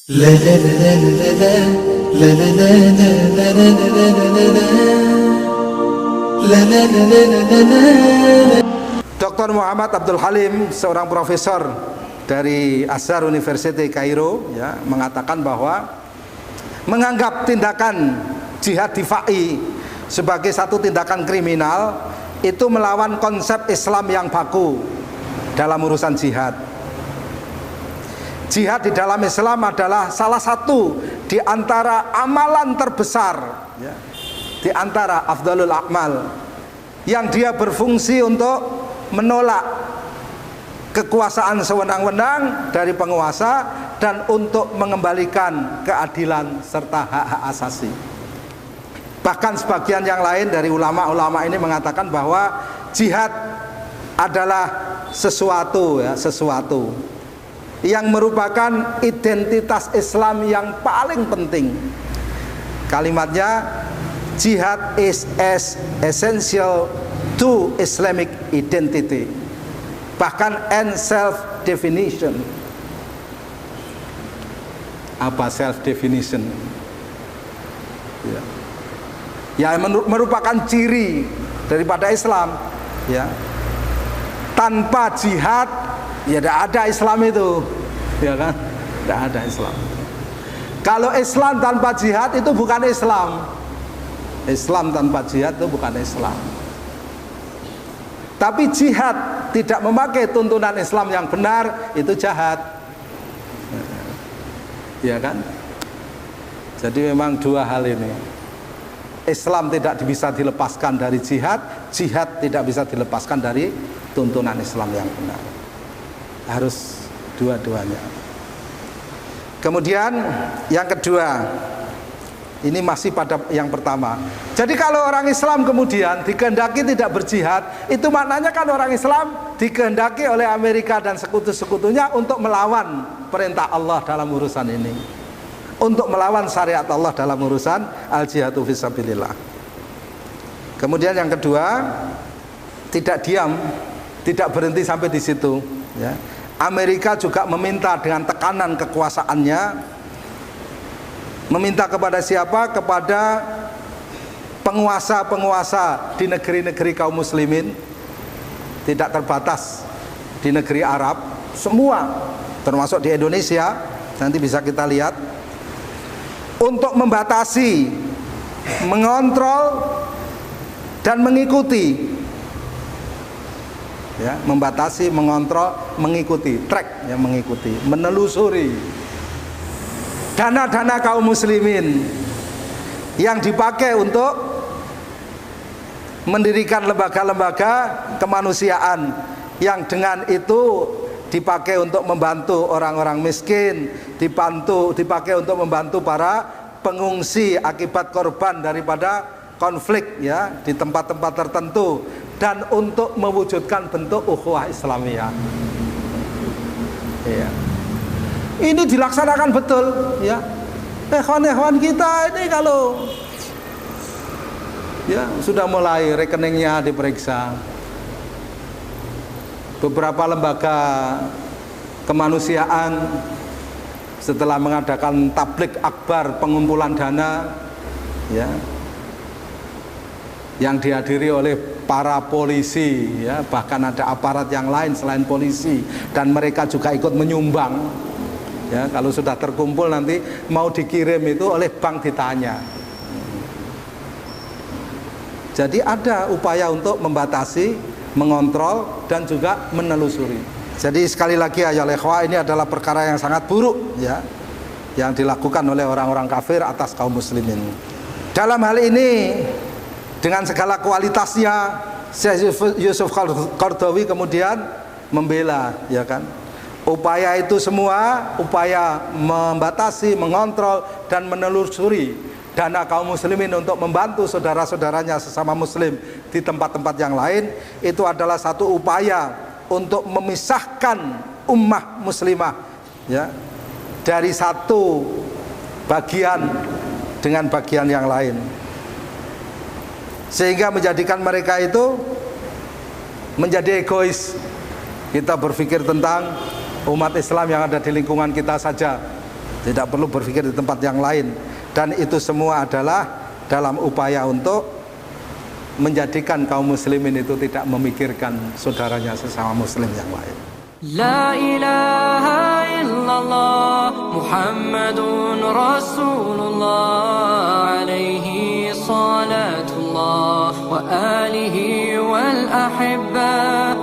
Dr. Muhammad Abdul Halim, seorang profesor dari Azhar University Kairo, ya, mengatakan bahwa menganggap tindakan jihad difa'i sebagai satu tindakan kriminal itu melawan konsep Islam yang baku dalam urusan jihad. Jihad di dalam Islam adalah salah satu di antara amalan terbesar, ya, di antara afdalul a'mal, yang dia berfungsi untuk menolak kekuasaan sewenang-wenang dari penguasa dan untuk mengembalikan keadilan serta hak-hak asasi. Bahkan sebagian yang lain dari ulama-ulama ini mengatakan bahwa jihad adalah sesuatu yang merupakan identitas Islam yang paling penting. Kalimatnya, jihad is as essential to Islamic identity, bahkan and self definition. Apa self definition? Ya, merupakan ciri daripada Islam. Ya, tanpa jihad, ya tidak ada Islam itu, ya kan? Tidak ada Islam. Kalau Islam tanpa jihad itu bukan Islam. Islam tanpa jihad itu bukan Islam. Tapi jihad tidak memakai tuntunan Islam yang benar, itu jahat, ya kan? Jadi memang dua hal ini. Islam tidak bisa dilepaskan dari jihad, jihad tidak bisa dilepaskan dari tuntunan Islam yang benar. Harus dua-duanya. Kemudian yang kedua, ini masih pada yang pertama. Jadi kalau orang Islam kemudian dikehendaki tidak berjihad, itu maknanya kan orang Islam dikehendaki oleh Amerika dan sekutu-sekutunya untuk melawan perintah Allah dalam urusan ini, untuk melawan syariat Allah dalam urusan al-jihadu fisabilillah. Kemudian yang kedua, tidak diam, tidak berhenti sampai di situ, ya. Amerika juga meminta dengan tekanan kekuasaannya, meminta kepada siapa? Kepada penguasa-penguasa di negeri-negeri kaum muslimin, tidak terbatas di negeri Arab, semua, termasuk di Indonesia, nanti bisa kita lihat, untuk membatasi, mengontrol dan mengikuti, ya, membatasi, mengontrol, mengikuti, track, ya, mengikuti, menelusuri dana-dana kaum muslimin yang dipakai untuk mendirikan lembaga-lembaga kemanusiaan yang dengan itu dipakai untuk membantu orang-orang miskin, dipakai untuk membantu para pengungsi akibat korban daripada konflik, ya, di tempat-tempat tertentu, dan untuk mewujudkan bentuk ukhuwah Islamiyah. Ya. Ini dilaksanakan betul, ya. Ikhwan-ikhwan kita ini kalau, ya, sudah mulai rekeningnya diperiksa. Beberapa lembaga kemanusiaan setelah mengadakan tablik akbar pengumpulan dana, ya, yang dihadiri oleh para polisi, ya, bahkan ada aparat yang lain selain polisi, dan mereka juga ikut menyumbang, ya. Kalau sudah terkumpul nanti mau dikirim itu oleh bank ditanya. Jadi ada upaya untuk membatasi, mengontrol, dan juga menelusuri. Jadi sekali lagi ya ikhwah, ini adalah perkara yang sangat buruk, ya, yang dilakukan oleh orang-orang kafir atas kaum muslimin. Dalam hal ini, dengan segala kualitasnya, Syekh Yusuf Qaradawi kemudian membela, ya kan, upaya itu semua, upaya membatasi, mengontrol, dan menelusuri dana kaum muslimin untuk membantu saudara-saudaranya sesama muslim di tempat-tempat yang lain, itu adalah satu upaya untuk memisahkan ummah muslimah, ya, dari satu bagian dengan bagian yang lain, sehingga menjadikan mereka itu menjadi egois. Kita berpikir tentang umat Islam yang ada di lingkungan kita saja, Tidak perlu berpikir di tempat yang lain. Dan itu semua adalah dalam upaya untuk menjadikan kaum muslimin itu tidak memikirkan saudaranya sesama muslim yang lain. La ilaha illallah Muhammadun Rasulullah alaihi salatullah wa alihi wal ahibba